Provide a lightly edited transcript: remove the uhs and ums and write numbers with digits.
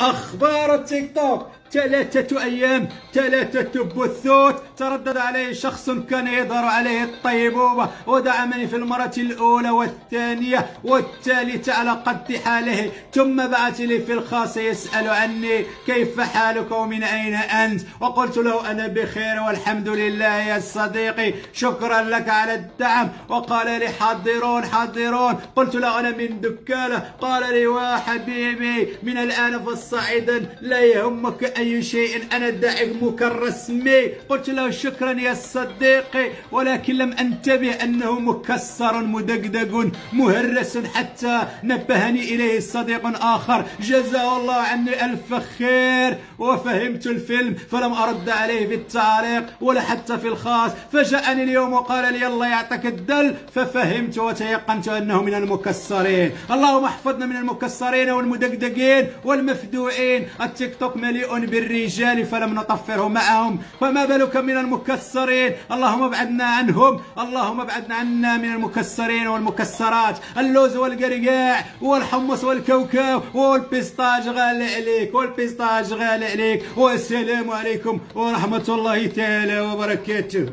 أخبار التيك توك: 3 أيام 3 بثوث. تردد عليه شخص كان يظهر عليه الطيبوبة ودعمني في المرة الأولى والثانية والثالثة على قد حاله، ثم بعث لي في الخاص يسأل عني كيف حالك ومن أين أنت، وقلت له أنا بخير والحمد لله يا صديقي، شكرا لك على الدعم. وقال لي حاضرون حاضرون. قلت له أنا من دكالة. قال لي وحبيبي من الآن فالصاعدا لا يهمك أي شيء، أنا داعمك الرسمي. قلت له شكرا يا صديقي، ولكن لم أنتبه أنه مكسر مدقدق مهرس حتى نبهني إليه صديق آخر جزاه الله عني ألف خير، وفهمت الفيلم فلم أرد عليه في التعليق ولا حتى في الخاص. فجاءني اليوم وقال لي الله يعطيك الدل، ففهمت وتيقنت أنه من المكسرين. اللهم احفظنا من المكسرين والمدقدقين والمفدوعين. التيك توك مليء بالرجال فلم نطفره معهم، فما بالك من المكسرين؟ اللهم ابعدنا عنهم، اللهم ابعدنا عنا من المكسرين والمكسرات. اللوز والقرقاع والحمص والكوكاو والبيستاج غالي عليك، والبيستاج غالي عليك. والسلام عليكم ورحمة الله تعالى وبركاته.